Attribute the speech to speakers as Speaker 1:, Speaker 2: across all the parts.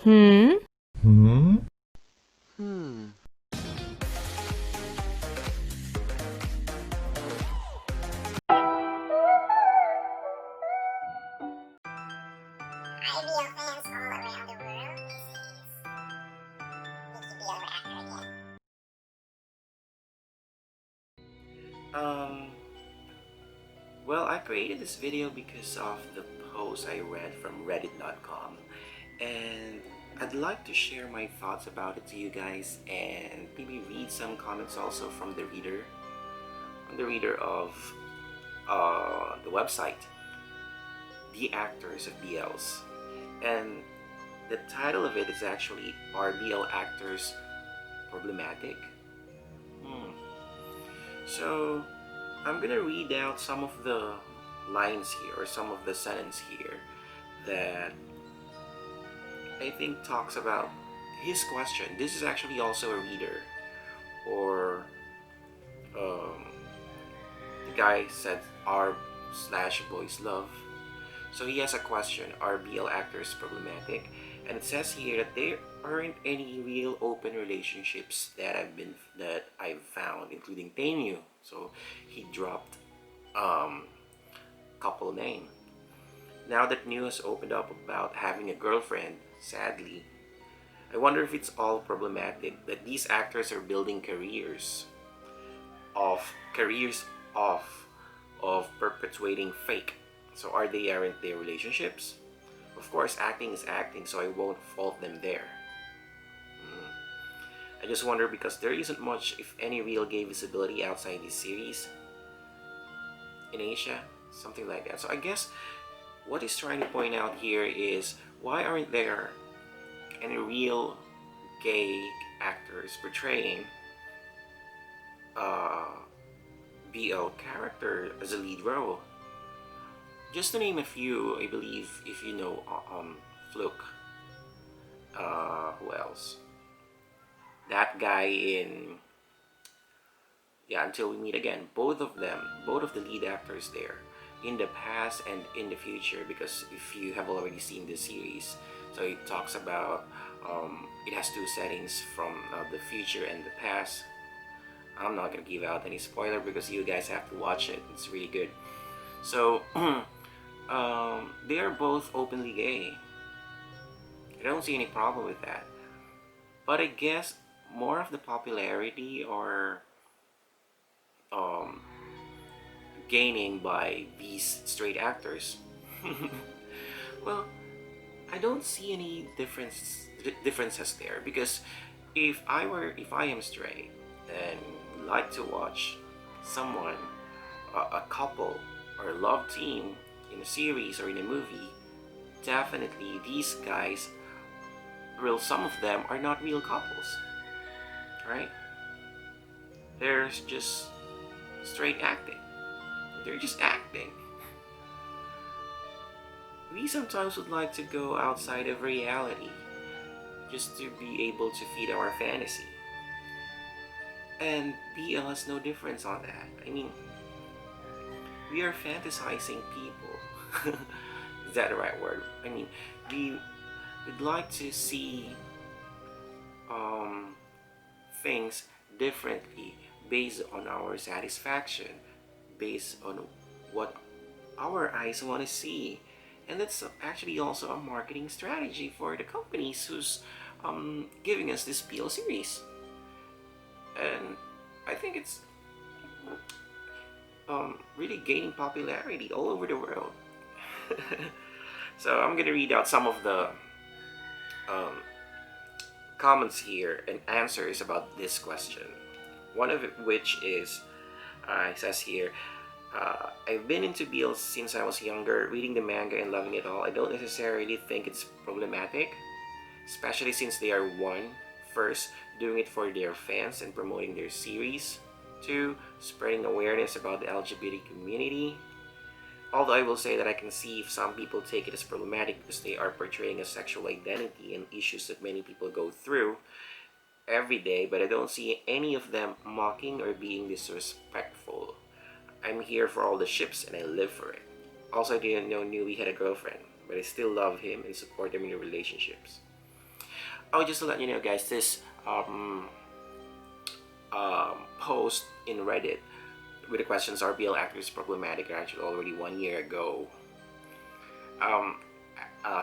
Speaker 1: Hmm?
Speaker 2: Hmm?
Speaker 3: Hmm.
Speaker 4: IBL fans all around the world, this is Nikki BL Reactor again.
Speaker 5: Um, well, I created this video because of the post I read from reddit.com, and I'd like to share my thoughts about it to you guys and maybe read some comments also from the reader of the website, The Actors of BLs. And the title of it is actually Are BL Actors Problematic? Hmm. So I'm gonna read out some of the lines here or some of the sentence here that I think talks about his question. This is actually also a reader, or um, the guy said R slash boys love. So he has a question: Are BL actors problematic? And it says here that there aren't any real open relationships that I've found, including Tenyu. So he dropped couple name. Now that news opened up about having a girlfriend, sadly, I wonder if it's all problematic that these actors are building careers off of perpetuating fake. So aren't they relationships? Of course, acting is acting, so I won't fault them there. I just wonder because there isn't much, if any, real gay visibility outside this series in Asia, something like that. So I guess what he's trying to point out here is why aren't there any real gay actors portraying a BL character as a lead role? Just to name a few, I believe if you know Fluke, who else? That guy in Until We Meet Again. Both of the lead actors there, in the past and in the future. Because if you have already seen the series, so it talks about it has two settings from the future and the past. I'm not gonna give out any spoiler because you guys have to watch it. It's really good. So they are both openly gay. I don't see any problem with that. But I guess more of the popularity or um, gaining by these straight actors. Well, I don't see any differences there because if I am straight and like to watch someone, a couple or a love team in a series or in a movie, definitely these guys, some of them are not real couples, right? There's just straight acting. They're just acting. We sometimes would like to go outside of reality just to be able to feed our fantasy. And BL has no difference on that. I mean, we are fantasizing people. Is that the right word? I mean, we would like to see um, things differently based on our satisfaction, based on what our eyes want to see. And that's actually also a marketing strategy for the companies who's giving us this PL series. And I think it's really gaining popularity all over the world. So I'm gonna read out some of the um, comments here and answers about this question. One of which is, it says here, I've been into BL since I was younger, reading the manga and loving it all. I don't necessarily think it's problematic, especially since they are first, doing it for their fans and promoting their series. Two, spreading awareness about the LGBT community. Although I will say that I can see if some people take it as problematic because they are portraying a sexual identity and issues that many people go through every day, but I don't see any of them mocking or being disrespectful. I'm here for all the ships and I live for it. Also, I didn't know Nui had a girlfriend, but I still love him and support them in their relationships. Oh, just to let you know, guys, this post in Reddit with the questions, are BL actors problematic, are actually already 1 year ago. Um,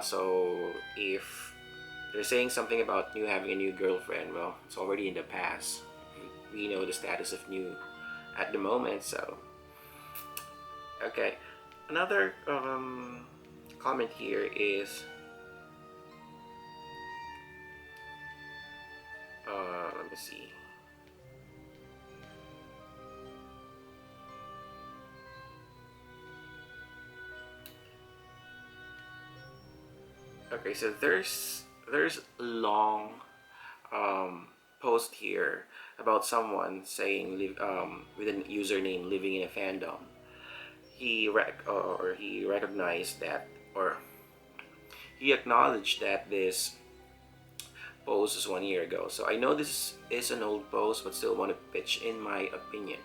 Speaker 5: so if they're saying something about New having a new girlfriend, well, it's already in the past. We know the status of New at the moment, so okay. Another comment here is let me see. Okay, so there's long um, post here about someone saying with a username living in a fandom. He recognized that, or he acknowledged that this post is 1 year ago. So I know this is an old post, but still want to pitch in my opinion.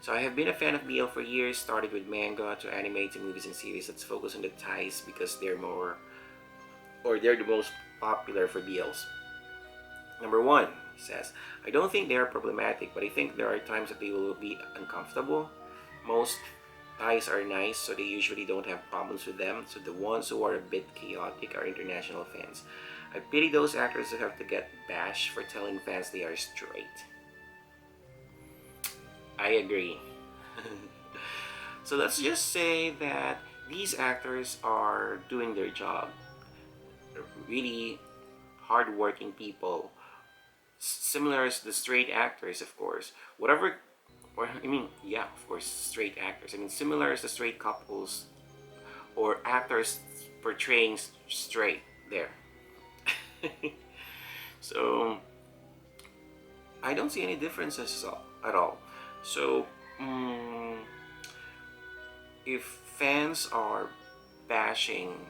Speaker 5: So I have been a fan of BL for years. Started with manga to anime to movies and series that's focused on the ties because they're the most popular for BLs. Number one, he says, I don't think they are problematic, but I think there are times that they will be uncomfortable. Most ties are nice, so they usually don't have problems with them. So the ones who are a bit chaotic are international fans. I pity those actors who have to get bashed for telling fans they are straight. I agree. So let's just say that these actors are doing their job. They're really hardworking people, similar as the straight actors, of course. Whatever, or I mean, yeah, of course, straight actors. I mean, similar as the straight couples or actors portraying straight there. So I don't see any differences at all. So if fans are bashing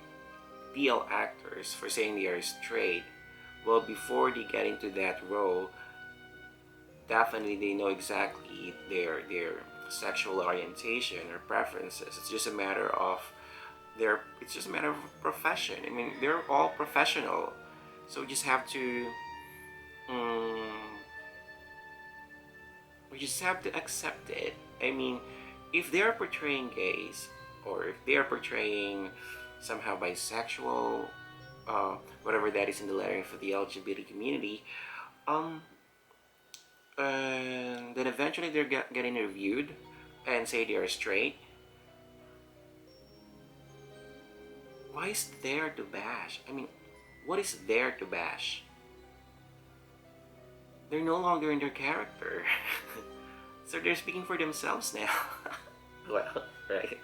Speaker 5: BL actors for saying they are straight, well, before they get into that role, definitely they know exactly their sexual orientation or preferences. It's just a matter of it's just a matter of profession. I mean, they're all professional, so um, we just have to accept it. I mean, if they're portraying gays or if they're portraying somehow bisexual, whatever that is in the lettering for the LGBT community, um, and then eventually they're getting reviewed and say they are straight. Why is there to bash? I mean, what is there to bash? They're no longer in their character. So they're speaking for themselves now. Well, right.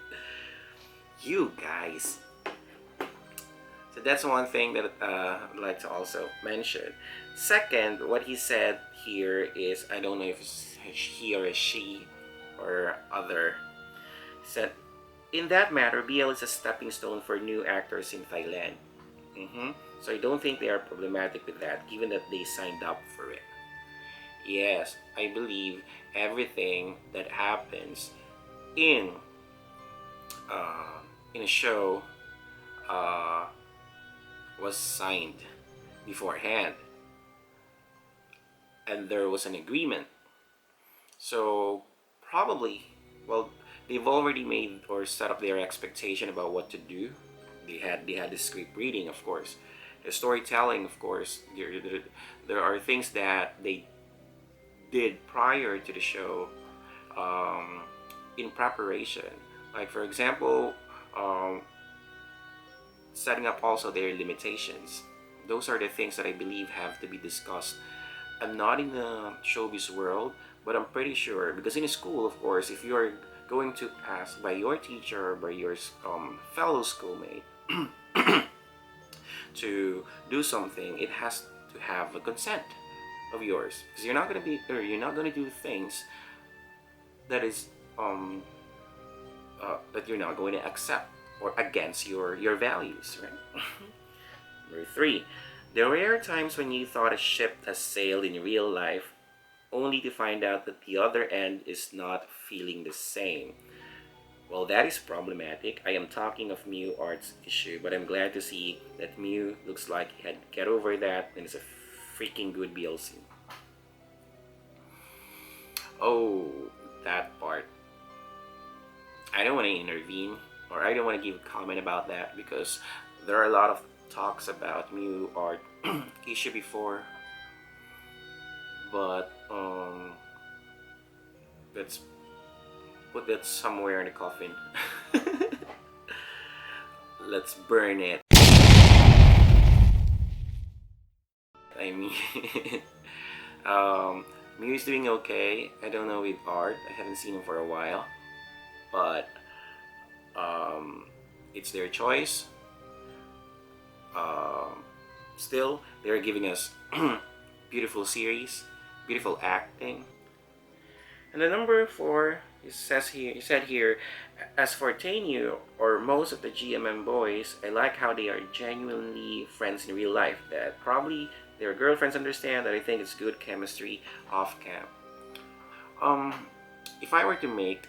Speaker 5: You guys. So that's one thing that I'd like to also mention. Second, what he said here is, I don't know if it's he or a she or other, said, in that matter, BL is a stepping stone for new actors in Thailand. So I don't think they are problematic with that, given that they signed up for it. Yes, I believe everything that happens in in a show uh, was signed beforehand, and there was an agreement. So probably, well, they've already made or set up their expectation about what to do. They had the script reading, of course, the storytelling, of course. There are things that they did prior to the show in preparation. Like for example, setting up also their limitations. Those are the things that I believe have to be discussed. I'm not in the showbiz world, but I'm pretty sure, because in school, of course, if you're going to ask by your teacher or by your fellow schoolmate to do something, it has to have a consent of yours, because you're not gonna do things that is that you're not going to accept or against your values, right? Number three, there are rare times when you thought a ship has sailed in real life, only to find out that the other end is not feeling the same. Well, that is problematic. I am talking of Mew Art's issue, but I'm glad to see that Mew looks like he had get over that and is a freaking good BLC. Oh, that part. I don't want to intervene, or I don't want to give a comment about that, because there are a lot of talks about Mew art issue before, but let's put that somewhere in the coffin. Let's burn it. I mean, Mew is doing okay. I don't know with art. I haven't seen him for a while, but it's their choice. Still, they're giving us beautiful series, beautiful acting. And the number 4, it said here, as for Tainu or most of the GMM boys, I like how they are genuinely friends in real life. That probably their girlfriends understand that I think it's good chemistry off cam. If I were to make,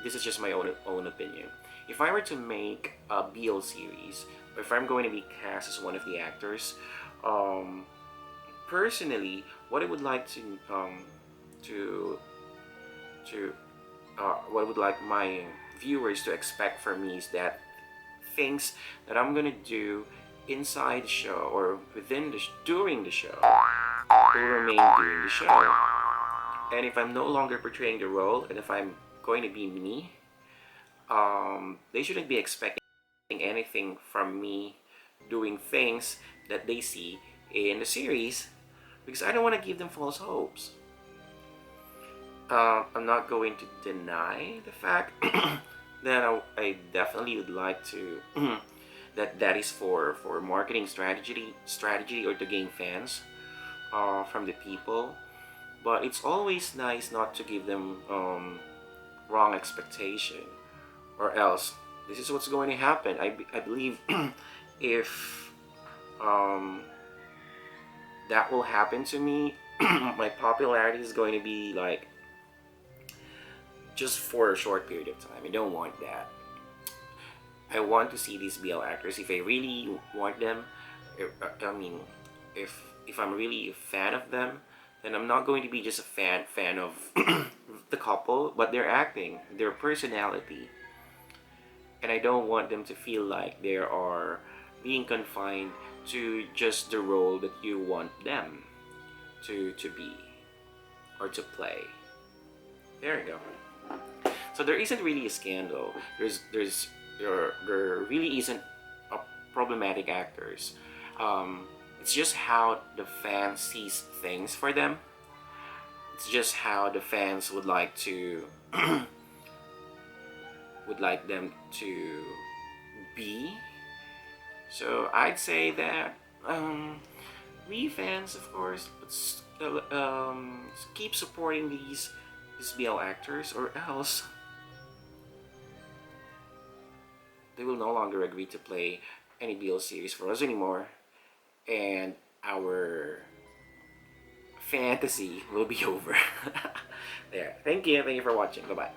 Speaker 5: this is just my own opinion. If I were to make a BL series, or if I'm going to be cast as one of the actors, personally, what I would like to what I would like my viewers to expect from me is that things that I'm gonna do inside the show or during the show will remain during the show. And if I'm no longer portraying the role, and if I'm going to be me, they shouldn't be expecting anything from me doing things that they see in the series, because I don't want to give them false hopes. I'm not going to deny the fact that I definitely would like to that is for marketing strategy or to gain fans from the people, but it's always nice not to give them wrong expectation, or else this is what's going to happen. I believe if that will happen to me, my popularity is going to be like just for a short period of time. I don't want that. I want to see these BL actors. If I really want them, I mean, if I'm really a fan of them, then I'm not going to be just a fan of the couple, but their acting, their personality, and I don't want them to feel like they are being confined to just the role that you want them to be or to play. There you go. So there isn't really a scandal. There really isn't a problematic actors. It's just how the fans sees things for them. It's just how the fans would like to would like them to be. So I'd say that we fans, of course, keep supporting these BL actors, or else they will no longer agree to play any BL series for us anymore, and our fantasy will be over. There. Thank you for watching. Bye bye.